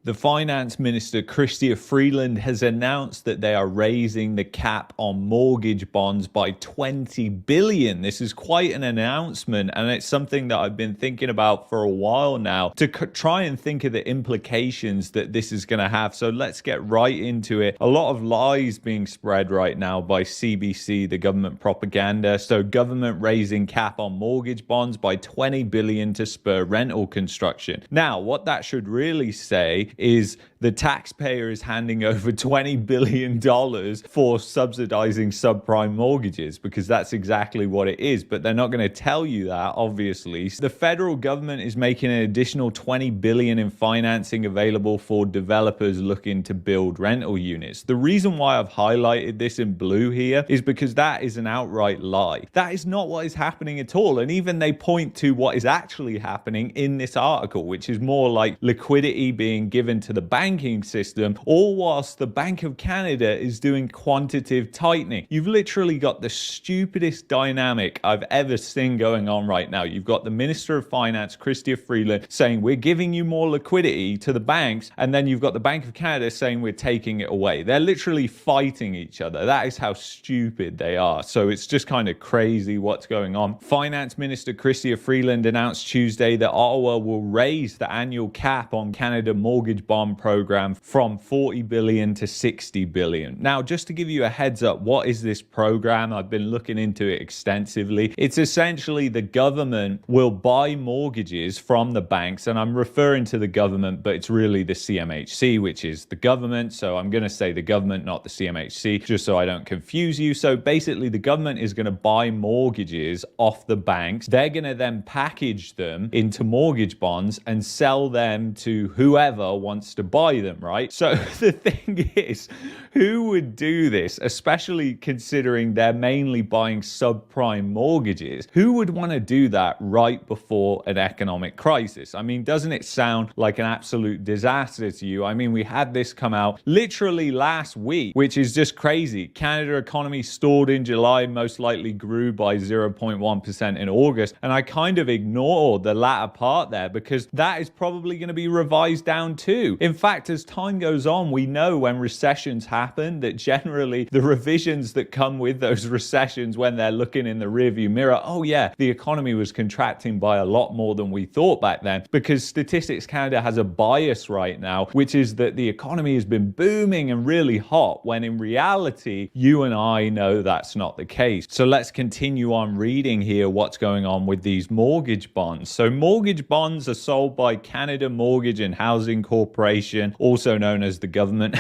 The finance minister, Chrystia Freeland, has announced that they are raising the cap on mortgage bonds by 20 billion. This is quite an announcement, and it's something that I've been thinking about for a while now to try and think of the implications that this is going to have. So let's get right into it. A lot of lies being spread right now by CBC, the government propaganda. So government raising cap on mortgage bonds by 20 billion to spur rental construction. Now, what that should really say is the taxpayer is handing over $20 billion for subsidizing subprime mortgages, because that's exactly what it is. But they're not going to tell you that, obviously. The federal government is making an additional $20 billion in financing available for developers looking to build rental units. The reason why I've highlighted this in blue here is because that is an outright lie. That is not what is happening at all. And even they point to what is actually happening in this article, which is more like liquidity being given to the banking system, all whilst the Bank of Canada is doing quantitative tightening. You've literally got the stupidest dynamic I've ever seen going on right now. You've got the Minister of Finance, Chrystia Freeland, saying we're giving you more liquidity to the banks, and then you've got the Bank of Canada saying we're taking it away. They're literally fighting each other. That is how stupid they are. So it's just kind of crazy what's going on. Finance Minister Chrystia Freeland announced Tuesday that Ottawa will raise the annual cap on Canada mortgage bond program from 40 billion to 60 billion. Now, just to give you a heads up, what is this program? I've been looking into it extensively. It's essentially the government will buy mortgages from the banks, and I'm referring to the government, but it's really the CMHC, which is the government. So I'm going to say the government, not the CMHC, just so I don't confuse you. So basically, the government is going to buy mortgages off the banks. They're going to then package them into mortgage bonds and sell them to whoever wants to buy them, right? So the thing is, who would do this, especially considering they're mainly buying subprime mortgages? Who would want to do that right before an economic crisis? I mean, doesn't it sound like an absolute disaster to you? I mean, we had this come out literally last week, which is just crazy. Canada economy stalled in July, most likely grew by 0.1% in August. And I kind of ignored the latter part there because that is probably going to be revised down too. In fact, as time goes on, we know when recessions happen that generally the revisions that come with those recessions, when they're looking in the rearview mirror, oh yeah, the economy was contracting by a lot more than we thought back then, because Statistics Canada has a bias right now, which is that the economy has been booming and really hot, when in reality, you and I know that's not the case. So let's continue on reading here what's going on with these mortgage bonds. So mortgage bonds are sold by Canada Mortgage and Housing Corporation, also known as the government.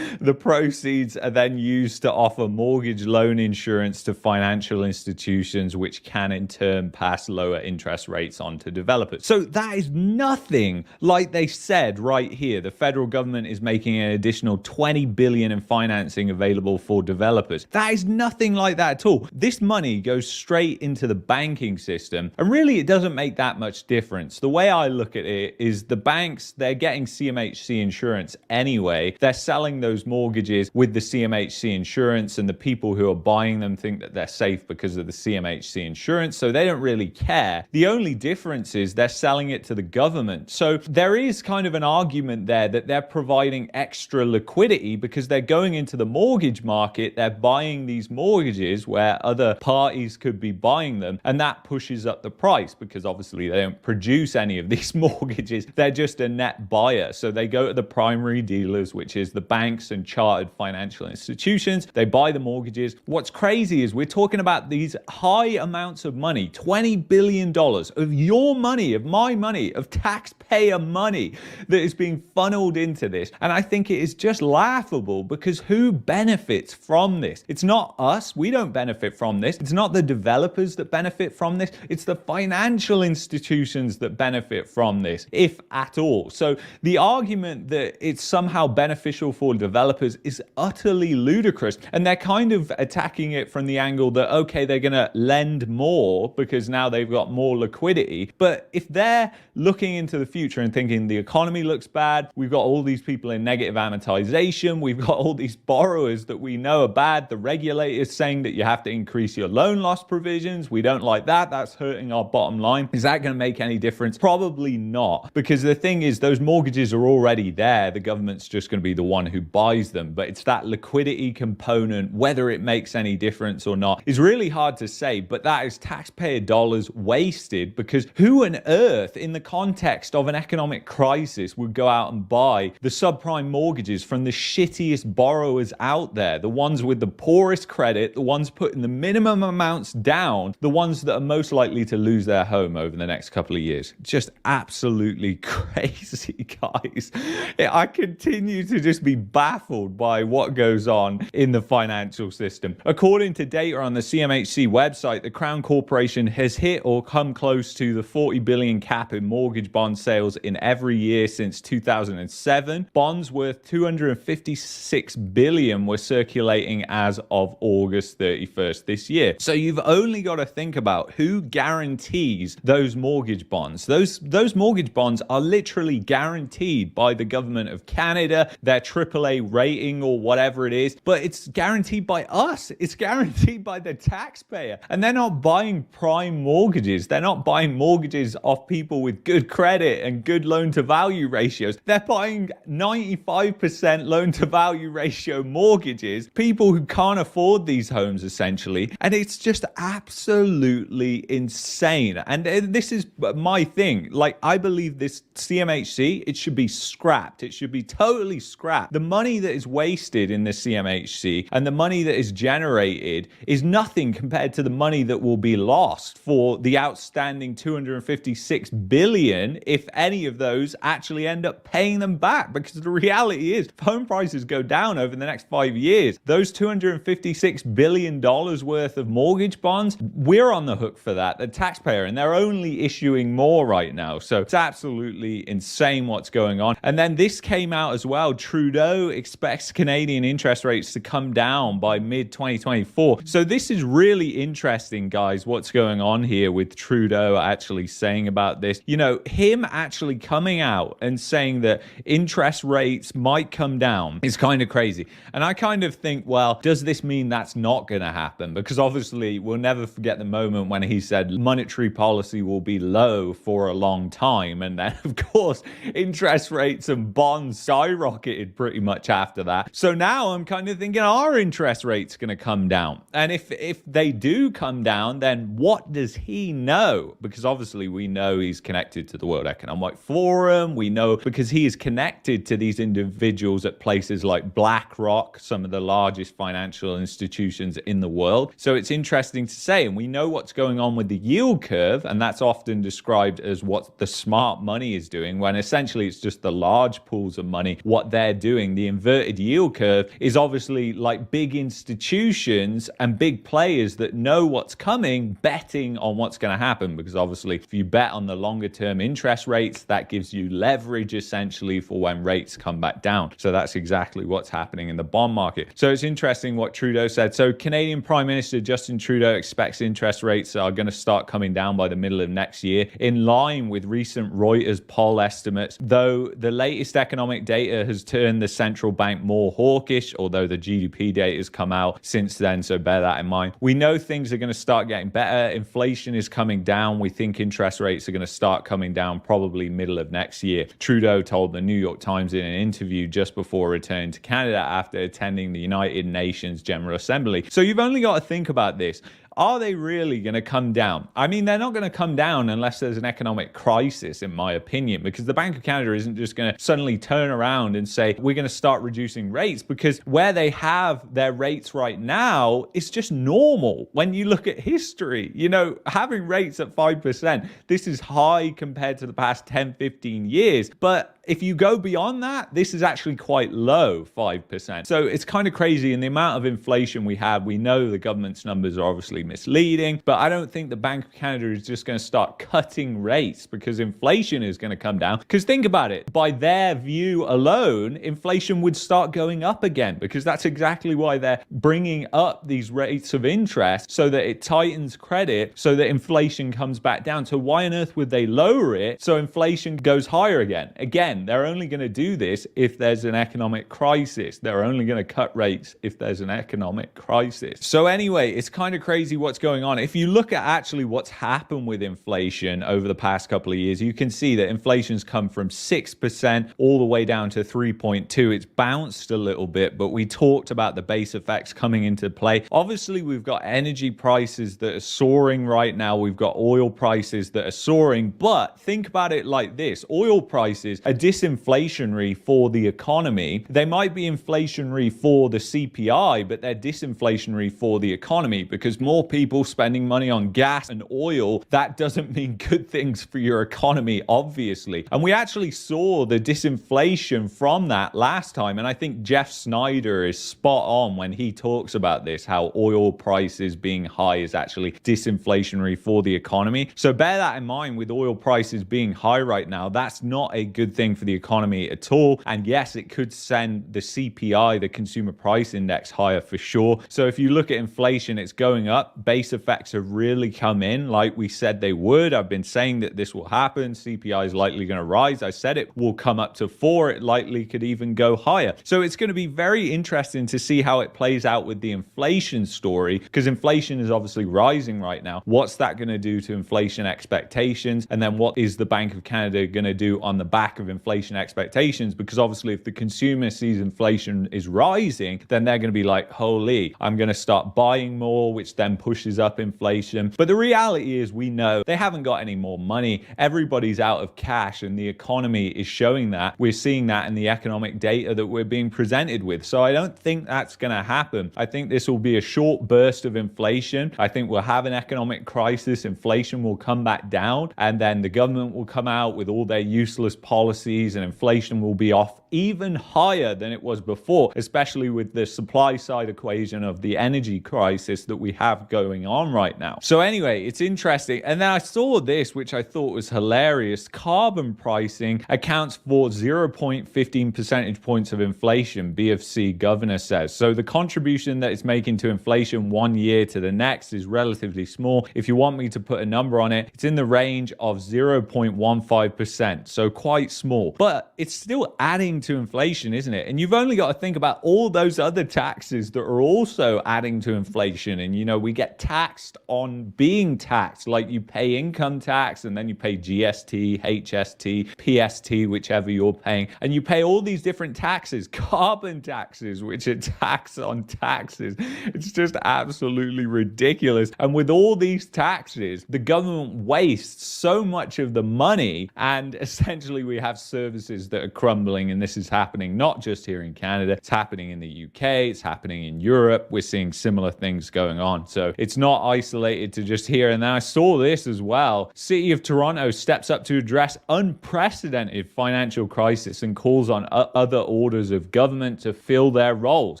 The proceeds are then used to offer mortgage loan insurance to financial institutions, which can in turn pass lower interest rates on to developers. So that is nothing like they said right here. The federal government is making an additional 20 billion in financing available for developers. That is nothing like that at all. This money goes straight into the banking system, and really it doesn't make that much difference. The way I look at it is the banks, they're getting CMHC insurance anyway. They're selling those mortgages with the CMHC insurance, and the people who are buying them think that they're safe because of the CMHC insurance, so they don't really care. The only difference is they're selling it to the government. So there is kind of an argument there that they're providing extra liquidity because they're going into the mortgage market, they're buying these mortgages where other parties could be buying them, and that pushes up the price because obviously they don't produce any of these mortgages. They're just a net buyer. So they go to the primary dealers, which is the banks and chartered financial institutions. They buy the mortgages. What's crazy is we're talking about these high amounts of money, $20 billion of your money, of my money, of taxpayer money that is being funneled into this. And I think it is just laughable, because who benefits from this? It's not us. We don't benefit from this. It's not the developers that benefit from this. It's the financial institutions that benefit from this, if at all. So the argument that it's somehow beneficial beneficial for developers is utterly ludicrous. And they're kind of attacking it from the angle that, okay, they're going to lend more because now they've got more liquidity. But if they're looking into the future and thinking the economy looks bad, we've got all these people in negative amortization, we've got all these borrowers that we know are bad, the regulators saying that you have to increase your loan loss provisions, we don't like that, that's hurting our bottom line. Is that going to make any difference? Probably not, because the thing is, those mortgages are already there. The government's just going to be the one who buys them. But it's that liquidity component, whether it makes any difference or not, is really hard to say. But that is taxpayer dollars wasted, because who on earth, in the context of an economic crisis, would go out and buy the subprime mortgages from the shittiest borrowers out there, the ones with the poorest credit, the ones putting the minimum amounts down, the ones that are most likely to lose their home over the next couple of years? Just absolutely crazy, guys. I continue to just be baffled by what goes on in the financial system. According to data on the CMHC website, the Crown Corporation has hit or come close to the 40 billion cap in mortgage bond sales in every year since 2007. Bonds worth 256 billion were circulating as of August 31st this year. So you've only got to think about who guarantees those mortgage bonds. Those mortgage bonds are literally guaranteed by the government of Canada, their AAA rating or whatever it is, but it's guaranteed by us. It's guaranteed by the taxpayer. And they're not buying prime mortgages. They're not buying mortgages off people with good credit and good loan to value ratios. They're buying 95% loan to value ratio mortgages, people who can't afford these homes essentially. And it's just absolutely insane. And this is my thing. Like, I believe this CMHC, it should be scrapped. It should be totally scrapped. The money that is wasted in the CMHC and the money that is generated is nothing compared to the money that will be lost for the outstanding 256 billion if any of those actually end up paying them back. Because the reality is, if home prices go down over the next 5 years, those $256 billion worth of mortgage bonds, we're on the hook for that, the taxpayer, and they're only issuing more right now. So it's absolutely insane what's going on. And then this came out as well. Trudeau expects Canadian interest rates to come down by mid-2024. So this is really interesting, guys, what's going on here with Trudeau actually saying about this. You know, him actually coming out and saying that interest rates might come down is kind of crazy. And I kind of think, well, does this mean that's not going to happen? Because obviously we'll never forget the moment when he said monetary policy will be low for a long time. And then, of course, interest rates and bonds skyrocketed pretty much after that. So now I'm kind of thinking, are interest rates going to come down? And if they do come down, then what does he know? Because obviously we know he's connected to the World Economic Forum. We know because he is connected to these individuals at places like BlackRock, some of the largest financial institutions in the world. So it's interesting to say, and we know what's going on with the yield curve, and that's often described as what the smart money is doing, when essentially it's just the large pools of money, what they're doing. The inverted yield curve is obviously like big institutions and big players that know what's coming, betting on what's going to happen, because obviously if you bet on the longer term interest rates, that gives you leverage essentially for when rates come back down. So that's exactly what's happening in the bond market. So it's interesting what Trudeau said. So Canadian Prime Minister Justin Trudeau expects interest rates are going to start coming down by the middle of next year, in line with recent Reuters poll estimates, though the latest economic data has turned the central bank more hawkish, although the GDP data has come out since then, so bear that in mind. We know things are going to start getting better. Inflation is coming down. We think interest rates are going to start coming down probably middle of next year. Trudeau told the New York Times in an interview just before returning to Canada after attending the United Nations General Assembly. So you've only got to think about this. Are they really going to come down? I mean, they're not going to come down unless there's an economic crisis, in my opinion, because the Bank of Canada isn't just going to suddenly turn around and say, we're going to start reducing rates, because where they have their rates right now is just normal. When you look at history, you know, having rates at 5%, this is high compared to the past 10, 15 years, but If you go beyond that, this is actually quite low, 5%. So it's kind of crazy. And the amount of inflation we have, we know the government's numbers are obviously misleading, but I don't think the Bank of Canada is just going to start cutting rates because inflation is going to come down. Because think about it, by their view alone, inflation would start going up again, because that's exactly why they're bringing up these rates of interest, so that it tightens credit, so that inflation comes back down. So why on earth would they lower it so inflation goes higher again? Again, they're only going to do this if there's an economic crisis. They're only going to cut rates if there's an economic crisis. So anyway, it's kind of crazy what's going on. If you look at actually what's happened with inflation over the past couple of years, you can see that inflation's come from 6% all the way down to 3.2. It's bounced a little bit, but we talked about the base effects coming into play. Obviously, we've got energy prices that are soaring right now. We've got oil prices that are soaring, but think about it like this. Oil prices are disinflationary for the economy. They might be inflationary for the CPI, but they're disinflationary for the economy, because more people spending money on gas and oil, that doesn't mean good things for your economy, obviously. And we actually saw the disinflation from that last time. And I think Jeff Snyder is spot on when he talks about this, how oil prices being high is actually disinflationary for the economy. So bear that in mind. With oil prices being high right now, that's not a good thing for the economy at all. And yes, it could send the CPI, the consumer price index, higher for sure. So if you look at inflation, it's going up. Base effects have really come in like we said they would. I've been saying that this will happen. CPI is likely going to rise. I said it will come up to 4. It likely could even go higher. So it's going to be very interesting to see how it plays out with the inflation story, because inflation is obviously rising right now. What's that going to do to inflation expectations? And then what is the Bank of Canada going to do on the back of inflation expectations? Because obviously if the consumer sees inflation is rising, then they're going to be like, holy, I'm going to start buying more, which then pushes up inflation. But the reality is, we know they haven't got any more money. Everybody's out of cash, and the economy is showing that. We're seeing that in the economic data that we're being presented with. So I don't think that's going to happen. I think this will be a short burst of inflation. I think we'll have an economic crisis. Inflation will come back down, and then the government will come out with all their useless policies, and inflation will be off even higher than it was before, especially with the supply side equation of the energy crisis that we have going on right now. So anyway, it's interesting. And then I saw this, which I thought was hilarious. Carbon pricing accounts for 0.15 percentage points of inflation, BFC governor says. So the contribution that it's making to inflation 1 year to the next is relatively small. If you want me to put a number on it, it's in the range of 0.15%. So quite small, but it's still adding to inflation, isn't it? And you've only got to think about all those other taxes that are also adding to inflation. And, you know, we get taxed on being taxed, like you pay income tax, and then you pay GST, HST, PST, whichever you're paying. And you pay all these different taxes, carbon taxes, which are tax on taxes. It's just absolutely ridiculous. And with all these taxes, the government wastes so much of the money, and essentially we have services that are crumbling. And this is happening not just here in Canada, it's happening in the UK, it's happening in Europe. We're seeing similar things going on. So it's not isolated to just here. And then I saw this as well. City of Toronto steps up to address unprecedented financial crisis and calls on other orders of government to fill their roles.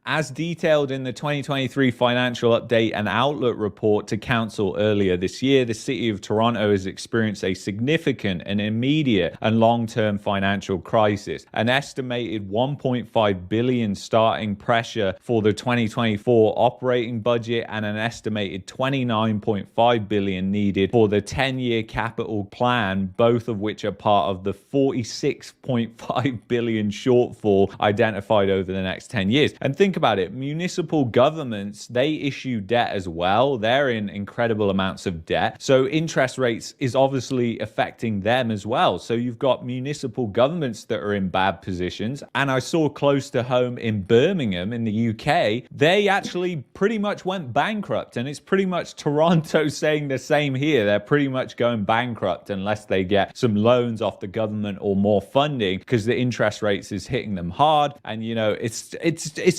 As detailed in the 2023 financial update and outlook report to council earlier this year, the City of Toronto has experienced a significant and immediate and long-term financial crisis. An estimated $1.5 billion starting pressure for the 2024 operating budget, and an estimated $29.5 billion needed for the 10-year capital plan, both of which are part of the $46.5 billion shortfall identified over the next 10 years. And think about it, municipal governments, they issue debt as well. They're in incredible amounts of debt. So interest rates is obviously affecting them as well. So you've got municipal governments that are in bad position. acquisitions. And I saw close to home in Birmingham in the UK, they actually pretty much went bankrupt. And it's pretty much Toronto saying the same here. They're pretty much going bankrupt unless they get some loans off the government or more funding, because the interest rates is hitting them hard. And you know, it's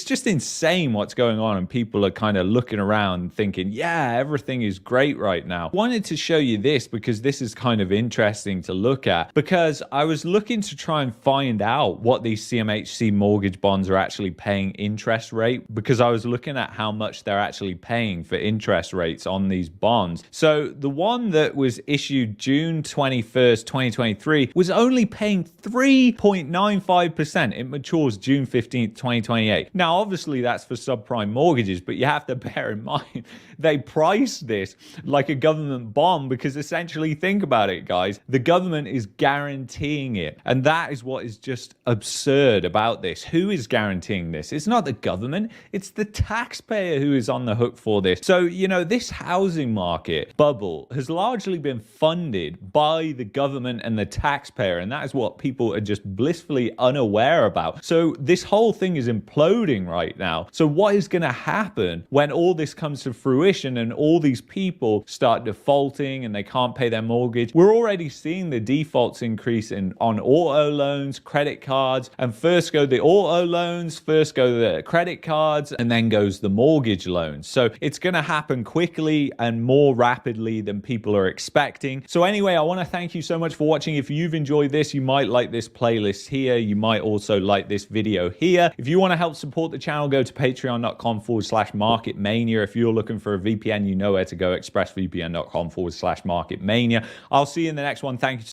just insane what's going on, and people are kind of looking around thinking, yeah, everything is great right now. I wanted to show you this because this is kind of interesting to look at, because I was looking to try and find out what these CMHC mortgage bonds are actually paying interest rate, because I was looking at how much they're actually paying for interest rates on these bonds. So the one that was issued June 21st, 2023 was only paying 3.95%. It matures June 15th, 2028. Now, obviously that's for subprime mortgages, but you have to bear in mind they price this like a government bond, because essentially, think about it, guys, the government is guaranteeing it. And that is what is just absurd about this. Who is guaranteeing this? It's not the government, it's the taxpayer who is on the hook for this. So, you know, this housing market bubble has largely been funded by the government and the taxpayer, and that is what people are just blissfully unaware about. So this whole thing is imploding right now. So what is going to happen when all this comes to fruition and all these people start defaulting and they can't pay their mortgage? We're already seeing the defaults increase on auto loans, credit cards, and first go the auto loans, first go the credit cards, and then goes the mortgage loans. So it's going to happen quickly and more rapidly than people are expecting. So anyway, I want to thank you so much for watching. If you've enjoyed this, you might like this playlist here. You might also like this video here. If you want to help support the channel, go to patreon.com/marketmania. If you're looking for a VPN, you know where to go, expressvpn.com/marketmania. I'll see you in the next one. Thank you.